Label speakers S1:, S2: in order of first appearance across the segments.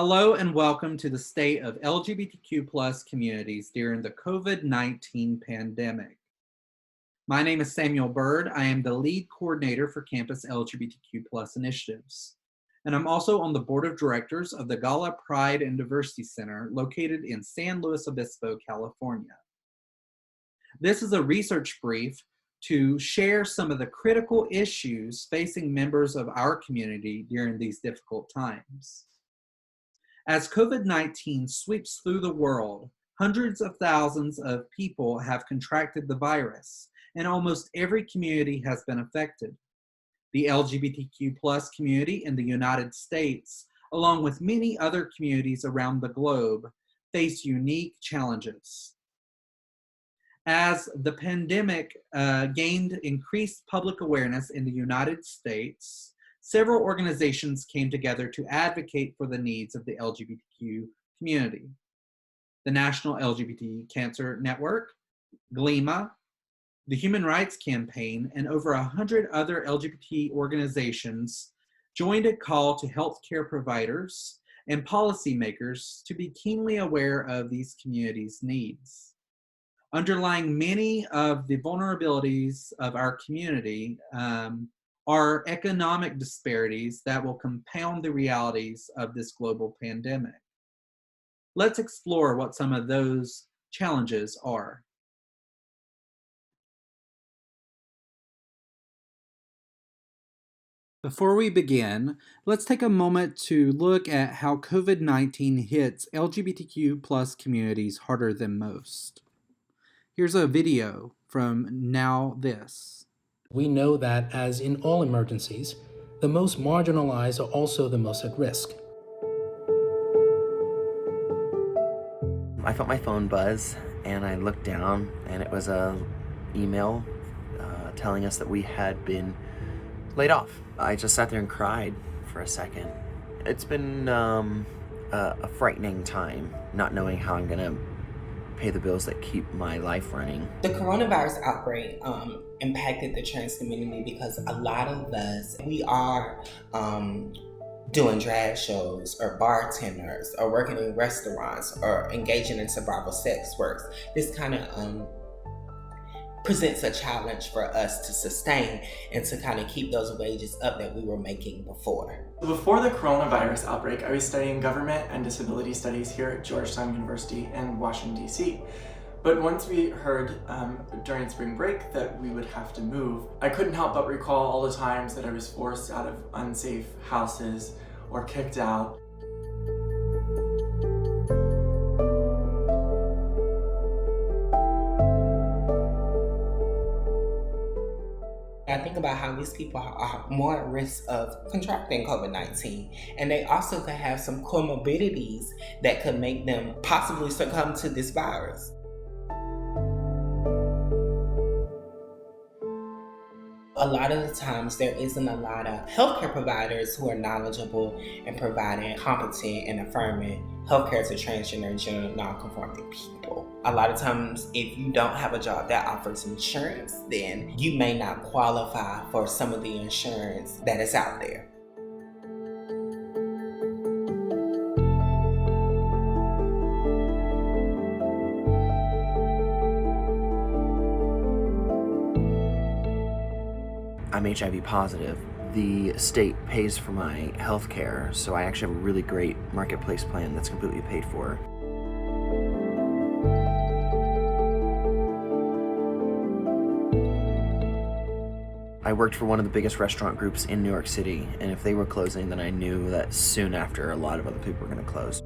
S1: Hello and welcome to the state of LGBTQ plus communities during the COVID-19 pandemic. My name is Samuel Bird. I am the lead coordinator for campus LGBTQ plus initiatives. And I'm also on the board of directors of the Gala Pride and Diversity Center located in San Luis Obispo, California. This is a research brief to share some of the critical issues facing members of our community during these difficult times. As COVID-19 sweeps through the world, hundreds of thousands of people have contracted the virus, and almost every community has been affected. The LGBTQ plus community in the United States, along with many other communities around the globe, face unique challenges. As the pandemic gained increased public awareness in the United States, several organizations came together to advocate for the needs of the LGBTQ community. The National LGBT Cancer Network, GLEMA, the Human Rights Campaign, and over 100 other LGBT organizations joined a call to healthcare providers and policymakers to be keenly aware of these communities' needs. Underlying many of the vulnerabilities of our community are economic disparities that will compound the realities of this global pandemic. Let's explore what some of those challenges are. Before we begin, let's take a moment to look at how COVID-19 hits LGBTQ plus communities harder than most. Here's a video from Now This.
S2: We know that, as in all emergencies, the most marginalized are also the most at risk.
S3: I felt my phone buzz and I looked down and it was an email telling us that we had been laid off. I just sat there and cried for a second. It's been a frightening time, not knowing how I'm gonna pay the bills that keep my life running.
S4: The coronavirus outbreak impacted the trans community because a lot of us, we are doing drag shows or bartenders or working in restaurants or engaging in survival sex works. This kind of presents a challenge for us to sustain and to kind of keep those wages up that we were making before.
S5: Before the coronavirus outbreak, I was studying government and disability studies here at Georgetown University in Washington, D.C. But once we heard during spring break that we would have to move, I couldn't help but recall all the times that I was forced out of unsafe houses or kicked out.
S4: I think about how these people are more at risk of contracting COVID-19, and they also could have some comorbidities that could make them possibly succumb to this virus. A lot of the times there isn't a lot of healthcare providers who are knowledgeable and providing competent and affirming healthcare to transgender and gender non-conforming people. A lot of times if you don't have a job that offers insurance, then you may not qualify for some of the insurance that is out there.
S3: I'm HIV positive. The state pays for my health care, so I actually have a really great marketplace plan that's completely paid for. I worked for one of the biggest restaurant groups in New York City, and if they were closing, then I knew that soon after a lot of other people were going to close.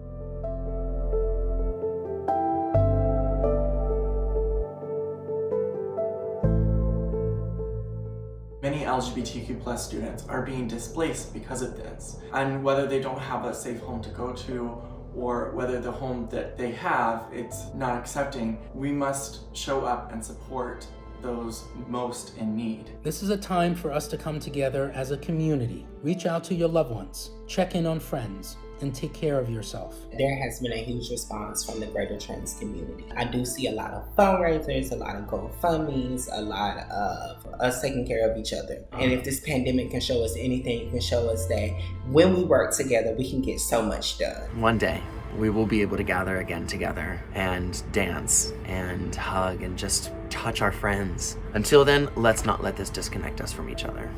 S5: Many LGBTQ plus students are being displaced because of this. And whether they don't have a safe home to go to or whether the home that they have, it's not accepting, we must show up and support those most in need.
S2: This is a time for us to come together as a community. Reach out to your loved ones, check in on friends, and take care of yourself.
S4: There has been a huge response from the greater trans community. I do see a lot of fundraisers, a lot of GoFundMes, a lot of us taking care of each other. And if this pandemic can show us anything, it can show us that when we work together, we can get so much done.
S3: One day, we will be able to gather again together and dance and hug and just touch our friends. Until then, let's not let this disconnect us from each other.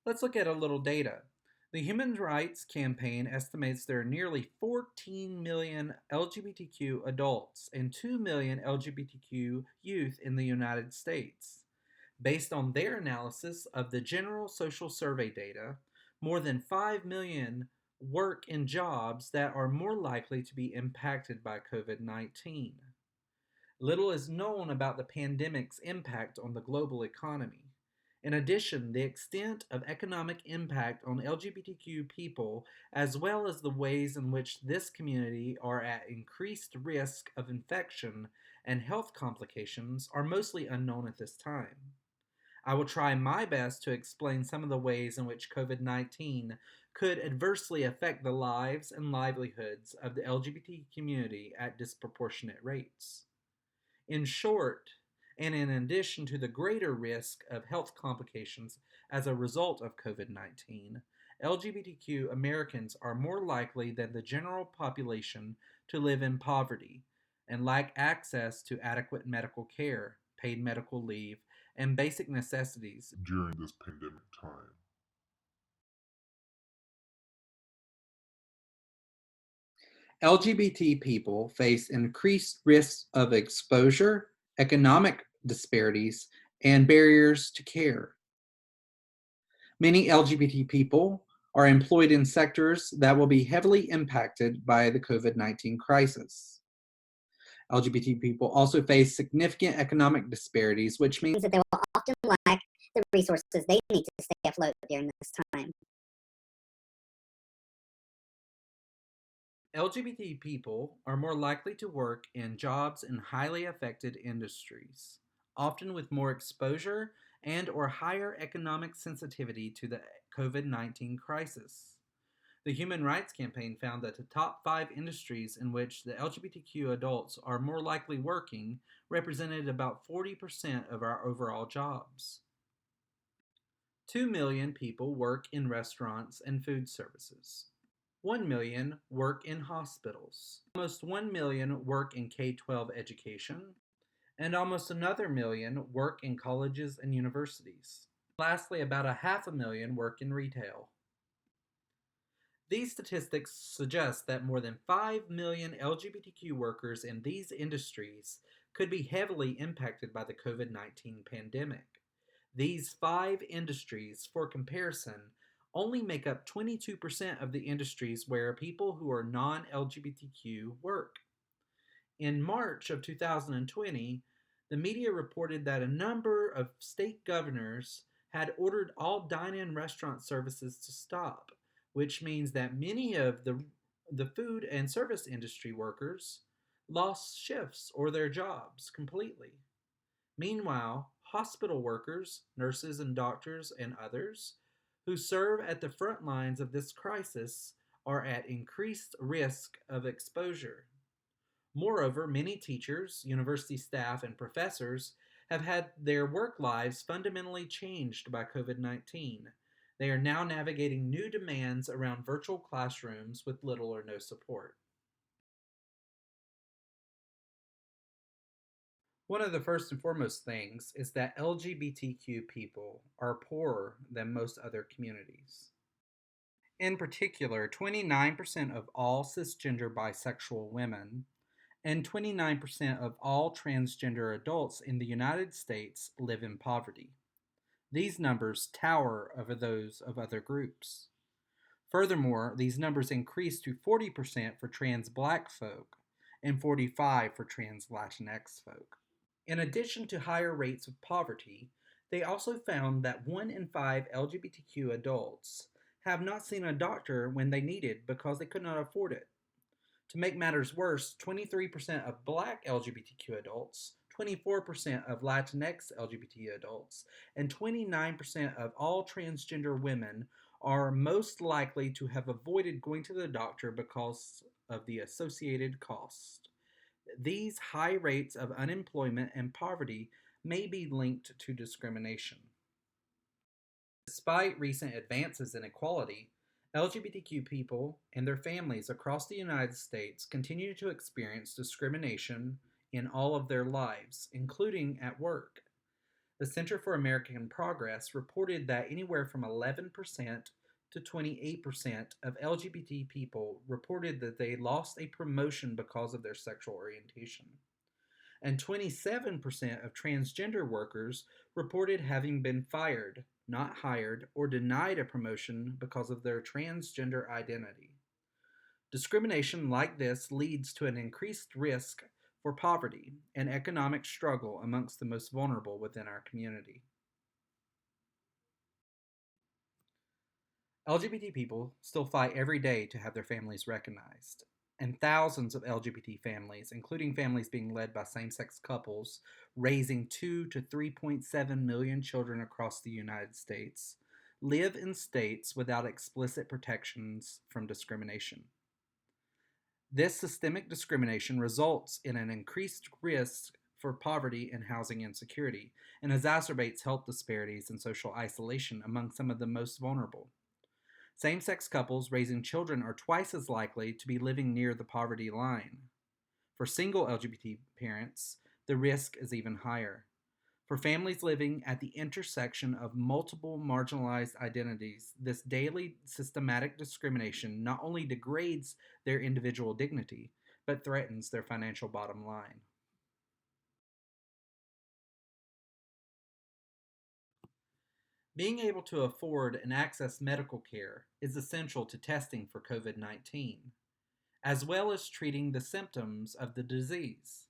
S1: Let's look at a little data. The Human Rights Campaign estimates there are nearly 14 million LGBTQ adults and 2 million LGBTQ youth in the United States. Based on their analysis of the General Social Survey data, more than 5 million work in jobs that are more likely to be impacted by COVID-19. Little is known about the pandemic's impact on the global economy. In addition, the extent of economic impact on LGBTQ people, as well as the ways in which this community are at increased risk of infection and health complications, are mostly unknown at this time. I will try my best to explain some of the ways in which COVID-19 could adversely affect the lives and livelihoods of the LGBT community at disproportionate rates. In short, and in addition to the greater risk of health complications as a result of COVID-19, LGBTQ Americans are more likely than the general population to live in poverty and lack access to adequate medical care, paid medical leave, and basic necessities
S6: during this pandemic time.
S1: LGBT people face increased risks of exposure, economic disparities, and barriers to care. Many LGBT people are employed in sectors that will be heavily impacted by the COVID-19 crisis. LGBT people also face significant economic disparities, which means
S7: that they will often lack the resources they need to stay afloat during this time.
S1: LGBT people are more likely to work in jobs in highly affected industries, often with more exposure and or higher economic sensitivity to the COVID-19 crisis. The Human Rights Campaign found that the top 5 industries in which the LGBTQ adults are more likely working represented about 40% of our overall jobs. 2 million people work in restaurants and food services. 1 million work in hospitals. Almost 1 million work in K-12 education, and almost another million work in colleges and universities. Lastly, about 500,000 work in retail. These statistics suggest that more than 5 million LGBTQ workers in these industries could be heavily impacted by the COVID-19 pandemic. These 5 industries, for comparison, only make up 22% of the industries where people who are non-LGBTQ work. In March of 2020, the media reported that a number of state governors had ordered all dine-in restaurant services to stop, which means that many of the food and service industry workers lost shifts or their jobs completely. Meanwhile, hospital workers, nurses and doctors, and others who serve at the front lines of this crisis are at increased risk of exposure. Moreover, many teachers, university staff, and professors have had their work lives fundamentally changed by COVID-19. They are now navigating new demands around virtual classrooms with little or no support. One of the first and foremost things is that LGBTQ people are poorer than most other communities. In particular, 29% of all cisgender bisexual women and 29% of all transgender adults in the United States live in poverty. These numbers tower over those of other groups. Furthermore, these numbers increase to 40% for trans Black folk and 45% for trans Latinx folk. In addition to higher rates of poverty, they also found that 1 in 5 LGBTQ adults have not seen a doctor when they needed because they could not afford it. To make matters worse, 23% of Black LGBTQ adults, 24% of Latinx LGBT adults, and 29% of all transgender women are most likely to have avoided going to the doctor because of the associated cost. These high rates of unemployment and poverty may be linked to discrimination. Despite recent advances in equality, LGBTQ people and their families across the United States continue to experience discrimination in all of their lives, including at work. The Center for American Progress reported that anywhere from 11% to 28% of LGBT people reported that they lost a promotion because of their sexual orientation. And 27% of transgender workers reported having been fired, not hired, or denied a promotion because of their transgender identity. Discrimination like this leads to an increased risk for poverty and economic struggle amongst the most vulnerable within our community. LGBT people still fight every day to have their families recognized, and thousands of LGBT families, including families being led by same-sex couples, raising 2 to 3.7 million children across the United States, live in states without explicit protections from discrimination. This systemic discrimination results in an increased risk for poverty and housing insecurity, and exacerbates health disparities and social isolation among some of the most vulnerable. Same-sex couples raising children are twice as likely to be living near the poverty line. For single LGBT parents, the risk is even higher. For families living at the intersection of multiple marginalized identities, this daily systematic discrimination not only degrades their individual dignity, but threatens their financial bottom line. Being able to afford and access medical care is essential to testing for COVID-19, as well as treating the symptoms of the disease.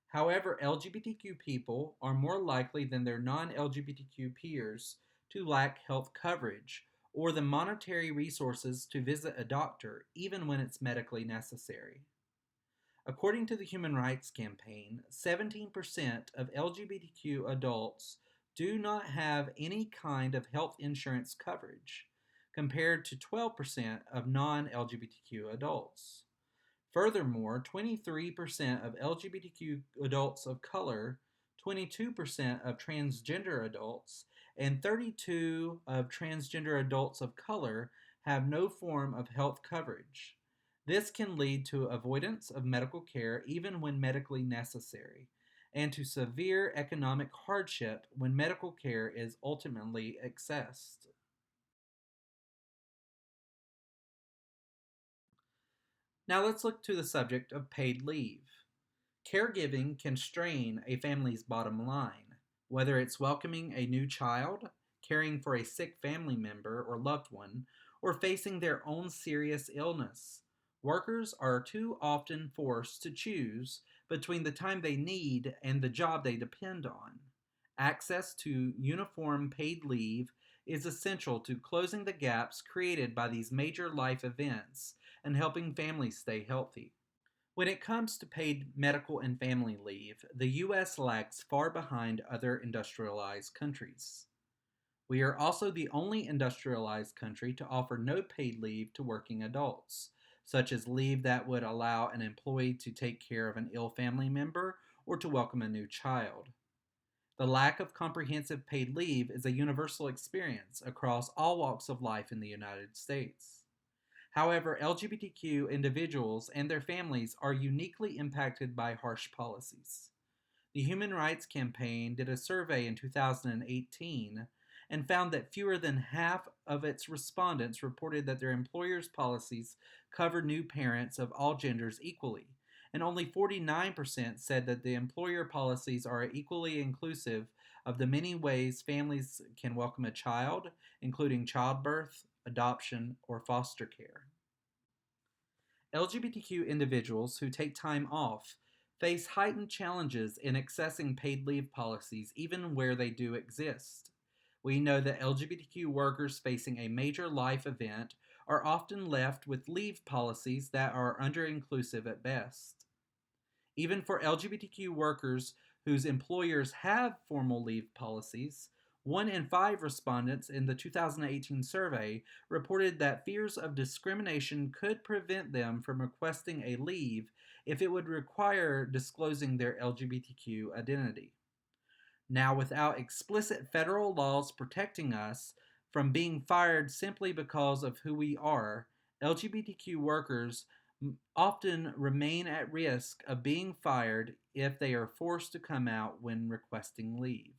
S1: However, LGBTQ people are more likely than their non-LGBTQ peers to lack health coverage or the monetary resources to visit a doctor, even when it's medically necessary. According to the Human Rights Campaign, 17% of LGBTQ adults do not have any kind of health insurance coverage, compared to 12% of non-LGBTQ adults. Furthermore, 23% of LGBTQ adults of color, 22% of transgender adults, and 32% of transgender adults of color have no form of health coverage. This can lead to avoidance of medical care even when medically necessary, and to severe economic hardship when medical care is ultimately accessed. Now let's look to the subject of paid leave. Caregiving can strain a family's bottom line, whether it's welcoming a new child, caring for a sick family member or loved one, or facing their own serious illness. Workers are too often forced to choose between the time they need and the job they depend on. Access to uniform paid leave is essential to closing the gaps created by these major life events and helping families stay healthy. When it comes to paid medical and family leave, the U.S. lags far behind other industrialized countries. We are also the only industrialized country to offer no paid leave to working adults, such as leave that would allow an employee to take care of an ill family member or to welcome a new child. The lack of comprehensive paid leave is a universal experience across all walks of life in the United States. However, LGBTQ individuals and their families are uniquely impacted by harsh policies. The Human Rights Campaign did a survey in 2018 and found that fewer than half of its respondents reported that their employers' policies covered new parents of all genders equally, and only 49% said that the employer policies are equally inclusive of the many ways families can welcome a child, including childbirth, adoption, or foster care. LGBTQ individuals who take time off face heightened challenges in accessing paid leave policies, even where they do exist. We know that LGBTQ workers facing a major life event are often left with leave policies that are under-inclusive at best. Even for LGBTQ workers whose employers have formal leave policies, 1 in 5 respondents in the 2018 survey reported that fears of discrimination could prevent them from requesting a leave if it would require disclosing their LGBTQ identity. Now, without explicit federal laws protecting us from being fired simply because of who we are, LGBTQ workers often remain at risk of being fired if they are forced to come out when requesting leave.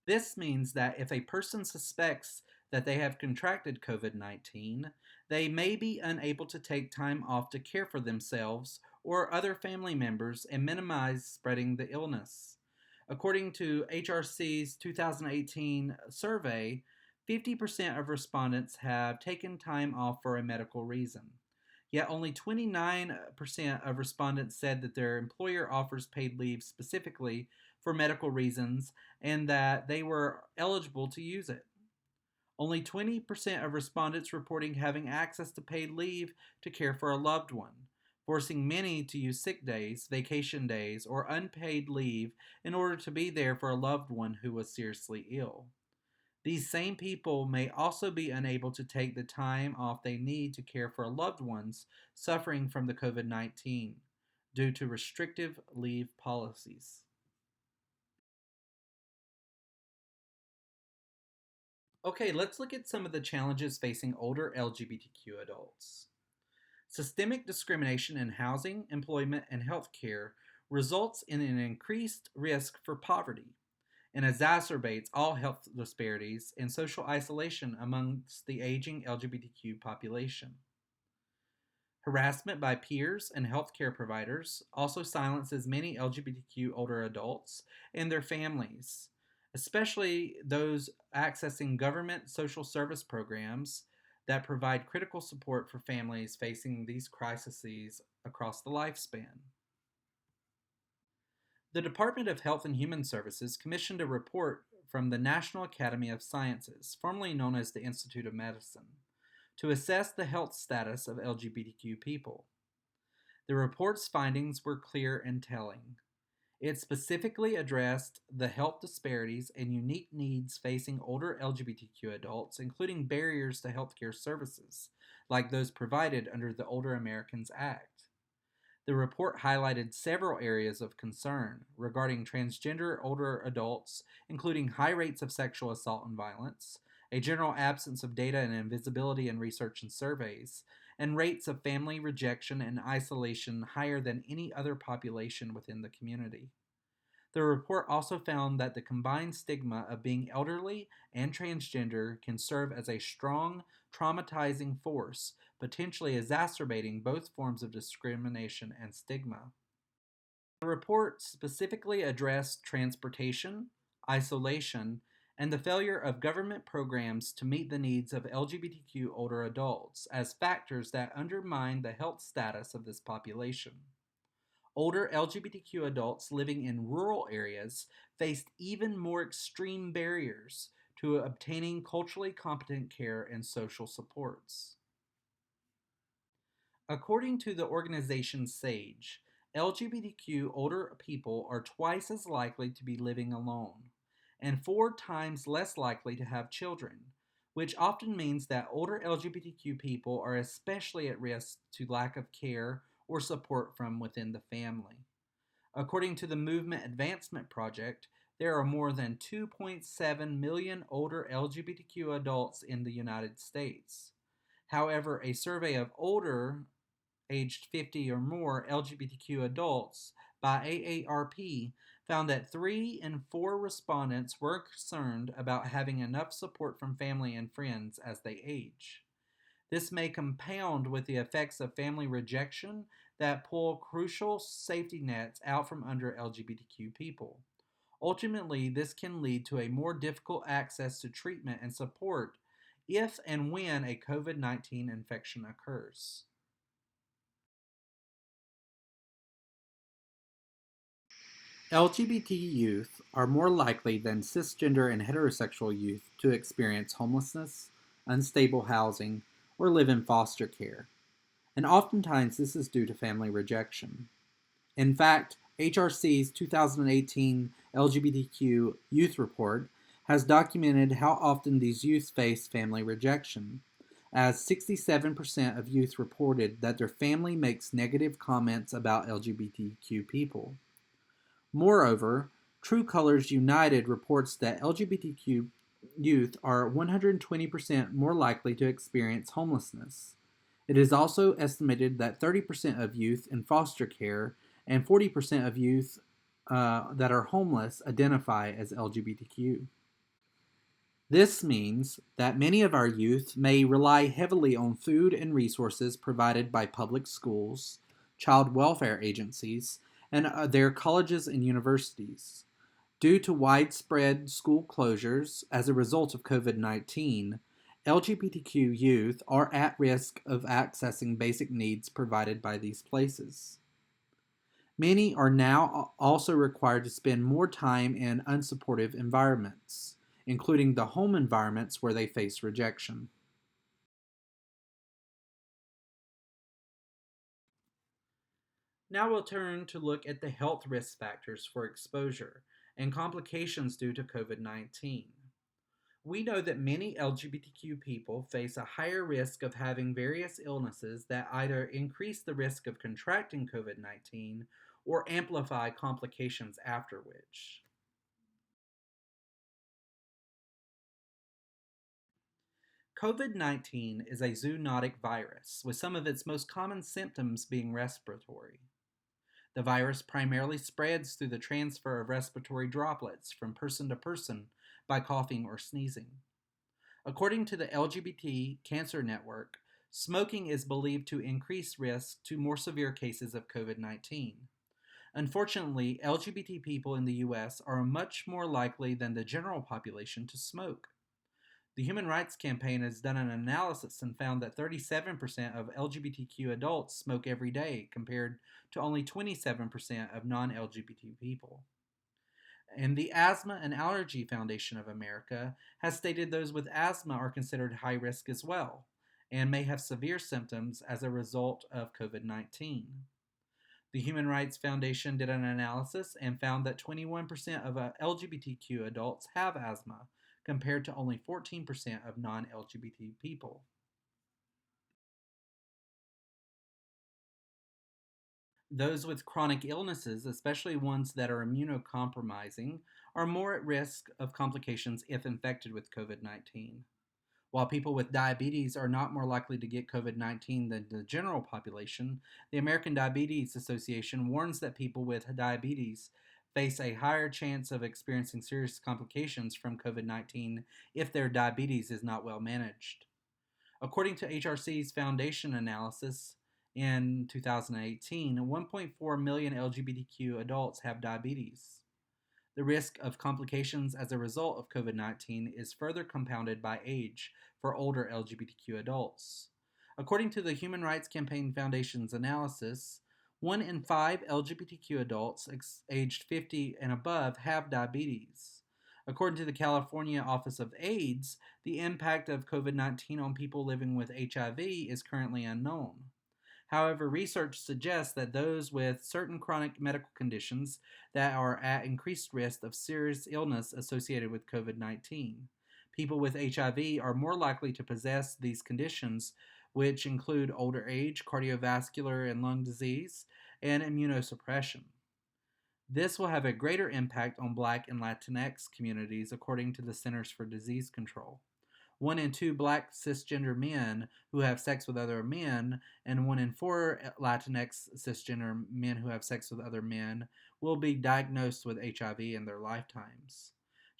S1: This means that if a person suspects that they have contracted COVID-19, they may be unable to take time off to care for themselves or other family members and minimize spreading the illness. According to HRC's 2018 survey, 50% of respondents have taken time off for a medical reason. Yet only 29% of respondents said that their employer offers paid leave specifically for medical reasons and that they were eligible to use it. Only 20% of respondents reporting having access to paid leave to care for a loved one, forcing many to use sick days, vacation days, or unpaid leave in order to be there for a loved one who was seriously ill. These same people may also be unable to take the time off they need to care for loved ones suffering from the COVID-19 due to restrictive leave policies. Okay, let's look at some of the challenges facing older LGBTQ adults. Systemic discrimination in housing, employment, and healthcare results in an increased risk for poverty and exacerbates all health disparities and social isolation amongst the aging LGBTQ population. Harassment by peers and healthcare providers also silences many LGBTQ older adults and their families, especially those accessing government social service programs that provide critical support for families facing these crises across the lifespan. The Department of Health and Human Services commissioned a report from the National Academy of Sciences, formerly known as the Institute of Medicine, to assess the health status of LGBTQ people. The report's findings were clear and telling. It specifically addressed the health disparities and unique needs facing older LGBTQ adults, including barriers to healthcare services, like those provided under the Older Americans Act. The report highlighted several areas of concern regarding transgender older adults, including high rates of sexual assault and violence, a general absence of data and invisibility in research and surveys, and rates of family rejection and isolation higher than any other population within the community. The report also found that the combined stigma of being elderly and transgender can serve as a strong, traumatizing force, potentially exacerbating both forms of discrimination and stigma. The report specifically addressed transportation, isolation, and the failure of government programs to meet the needs of LGBTQ older adults as factors that undermine the health status of this population. Older LGBTQ adults living in rural areas faced even more extreme barriers to obtaining culturally competent care and social supports. According to the organization SAGE, LGBTQ older people are twice as likely to be living alone and 4 times less likely to have children, which often means that older LGBTQ people are especially at risk to lack of care or support from within the family. According to the Movement Advancement Project, there are more than 2.7 million older LGBTQ adults in the United States. However, a survey of older, aged 50 or more LGBTQ adults by AARP found that 3 in 4 respondents were concerned about having enough support from family and friends as they age. This may compound with the effects of family rejection that pull crucial safety nets out from under LGBTQ people. Ultimately, this can lead to a more difficult access to treatment and support if and when a COVID-19 infection occurs. LGBT youth are more likely than cisgender and heterosexual youth to experience homelessness, unstable housing, or live in foster care, and oftentimes this is due to family rejection. In fact, HRC's 2018 LGBTQ Youth Report has documented how often these youth face family rejection, as 67% of youth reported that their family makes negative comments about LGBTQ people. Moreover, True Colors United reports that LGBTQ youth are 120% more likely to experience homelessness. It is also estimated that 30% of youth in foster care and 40% of youth that are homeless identify as LGBTQ. This means that many of our youth may rely heavily on food and resources provided by public schools, child welfare agencies, and their colleges and universities. Due to widespread school closures as a result of COVID-19, LGBTQ youth are at risk of accessing basic needs provided by these places. Many are now also required to spend more time in unsupportive environments, including the home environments where they face rejection. Now we'll turn to look at the health risk factors for exposure and complications due to COVID-19. We know that many LGBTQ people face a higher risk of having various illnesses that either increase the risk of contracting COVID-19 or amplify complications after which. COVID-19 is a zoonotic virus, with some of its most common symptoms being respiratory. The virus primarily spreads through the transfer of respiratory droplets from person to person by coughing or sneezing. According to the LGBT Cancer Network, smoking is believed to increase risk to more severe cases of COVID-19. Unfortunately, LGBT people in the US are much more likely than the general population to smoke. The Human Rights Campaign has done an analysis and found that 37% of LGBTQ adults smoke every day, compared to only 27% of non-LGBT people. And the Asthma and Allergy Foundation of America has stated those with asthma are considered high risk as well, and may have severe symptoms as a result of COVID-19. The Human Rights Foundation did an analysis and found that 21% of LGBTQ adults have asthma, compared to only 14% of non-LGBT people. Those with chronic illnesses, especially ones that are immunocompromising, are more at risk of complications if infected with COVID-19. While people with diabetes are not more likely to get COVID-19 than the general population, the American Diabetes Association warns that people with diabetes face a higher chance of experiencing serious complications from COVID-19 if their diabetes is not well managed. According to HRC's Foundation analysis, in 2018, 1.4 million LGBTQ adults have diabetes. The risk of complications as a result of COVID-19 is further compounded by age for older LGBTQ adults. According to the Human Rights Campaign Foundation's analysis, 1 in 5 LGBTQ adults aged 50 and above have diabetes. According to the California Office of AIDS, the impact of COVID-19 on people living with HIV is currently unknown. However, research suggests that those with certain chronic medical conditions that are at increased risk of serious illness associated with COVID-19. People with HIV are more likely to possess these conditions, which include older age, cardiovascular and lung disease, and immunosuppression. This will have a greater impact on Black and Latinx communities, according to the Centers for Disease Control. 1 in 2 Black cisgender men who have sex with other men, and 1 in 4 Latinx cisgender men who have sex with other men will be diagnosed with HIV in their lifetimes.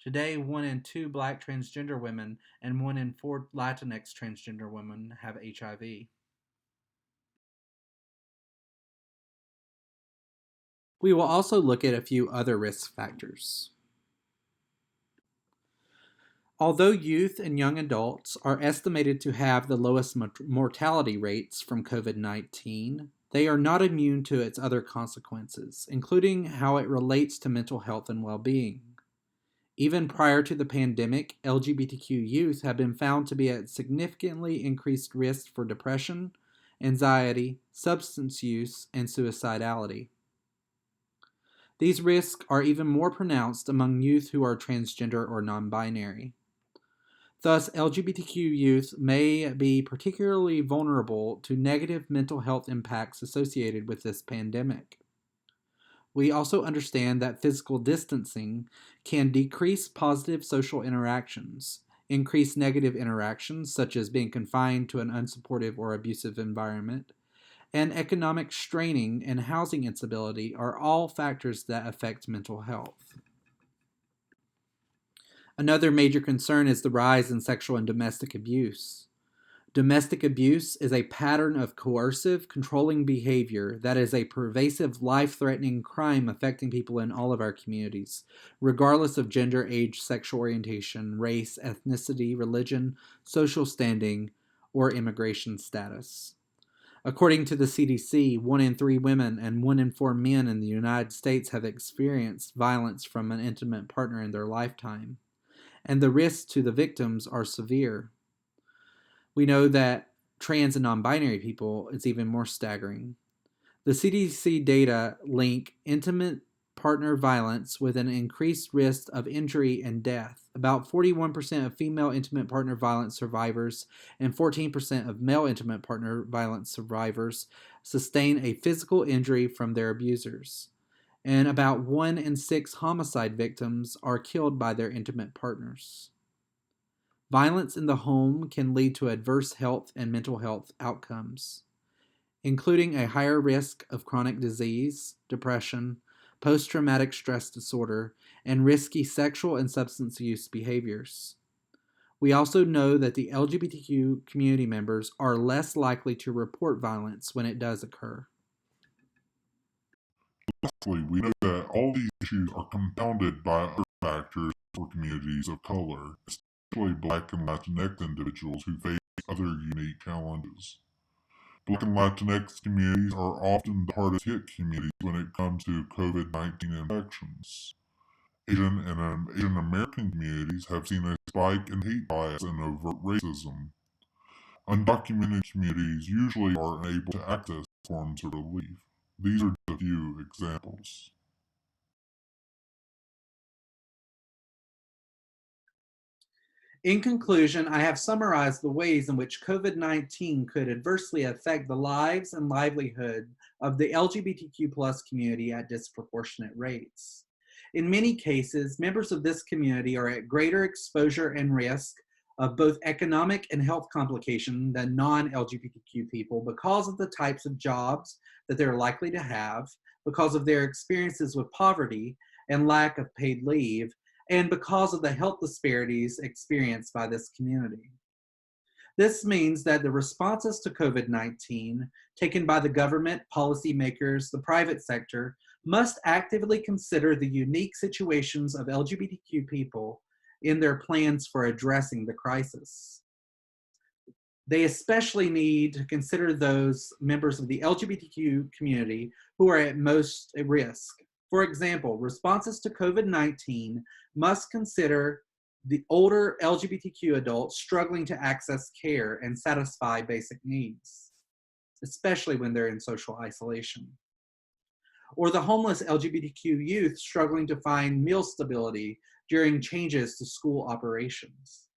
S1: Today, 1 in 2 Black transgender women and 1 in 4 Latinx transgender women have HIV. We will also look at a few other risk factors. Although youth and young adults are estimated to have the lowest mortality rates from COVID-19, they are not immune to its other consequences, including how it relates to mental health and well-being. Even prior to the pandemic, LGBTQ youth have been found to be at significantly increased risk for depression, anxiety, substance use, and suicidality. These risks are even more pronounced among youth who are transgender or non-binary. Thus, LGBTQ youth may be particularly vulnerable to negative mental health impacts associated with this pandemic. We also understand that physical distancing can decrease positive social interactions, increase negative interactions, such as being confined to an unsupportive or abusive environment, and economic straining and housing instability are all factors that affect mental health. Another major concern is the rise in sexual and domestic abuse. Domestic abuse is a pattern of coercive, controlling behavior that is a pervasive, life-threatening crime affecting people in all of our communities, regardless of gender, age, sexual orientation, race, ethnicity, religion, social standing, or immigration status. According to the CDC, 1 in 3 women and 1 in 4 men in the United States have experienced violence from an intimate partner in their lifetime, and the risks to the victims are severe. We know that trans and non-binary people is even more staggering. The CDC data link intimate partner violence with an increased risk of injury and death. About 41% of female intimate partner violence survivors and 14% of male intimate partner violence survivors sustain a physical injury from their abusers. And about 1 in 6 homicide victims are killed by their intimate partners. Violence in the home can lead to adverse health and mental health outcomes, including a higher risk of chronic disease, depression, post-traumatic stress disorder, and risky sexual and substance use behaviors. We also know that the LGBTQ community members are less likely to report violence when it does occur.
S6: Lastly, we know that all these issues are compounded by other factors for communities of color, especially Black and Latinx individuals who face other unique challenges. Black and Latinx communities are often the hardest hit communities when it comes to COVID-19 infections. Asian and Asian American communities have seen a spike in hate bias and overt racism. Undocumented communities usually are unable to access forms of relief. These are just a few examples.
S1: In conclusion, I have summarized the ways in which COVID-19 could adversely affect the lives and livelihood of the LGBTQ plus community at disproportionate rates. In many cases, members of this community are at greater exposure and risk of both economic and health complication than non-LGBTQ people because of the types of jobs that they're likely to have, because of their experiences with poverty and lack of paid leave, and because of the health disparities experienced by this community. This means that the responses to COVID-19 taken by the government, policymakers, the private sector, must actively consider the unique situations of LGBTQ people in their plans for addressing the crisis. They especially need to consider those members of the LGBTQ community who are at most at risk. For example, responses to COVID-19 must consider the older LGBTQ adults struggling to access care and satisfy basic needs, especially when they're in social isolation. Or the homeless LGBTQ youth struggling to find meal stability during changes to school operations.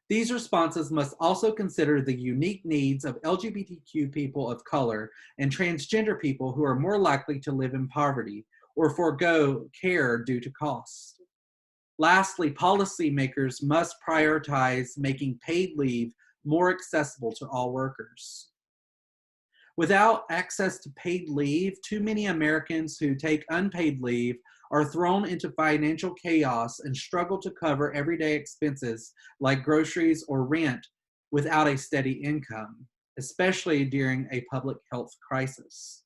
S1: These responses must also consider the unique needs of LGBTQ people of color and transgender people who are more likely to live in poverty or forego care due to cost. Lastly, policymakers must prioritize making paid leave more accessible to all workers. Without access to paid leave, too many Americans who take unpaid leave are thrown into financial chaos and struggle to cover everyday expenses like groceries or rent without a steady income, especially during a public health crisis.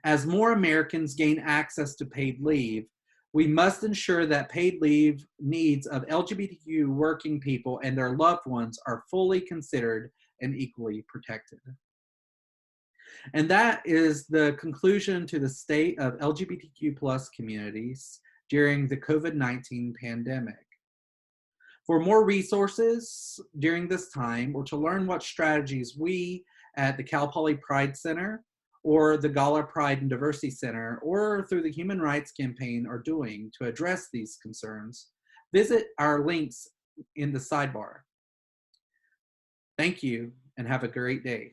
S1: As more Americans gain access to paid leave, we must ensure that paid leave needs of LGBTQ working people and their loved ones are fully considered and equally protected. And that is the conclusion to the state of LGBTQ plus communities during the COVID-19 pandemic. For more resources during this time, or to learn what strategies we at the Cal Poly Pride Center or the Gala Pride and Diversity Center or through the Human Rights Campaign are doing to address these concerns, visit our links in the sidebar. Thank you and have a great day.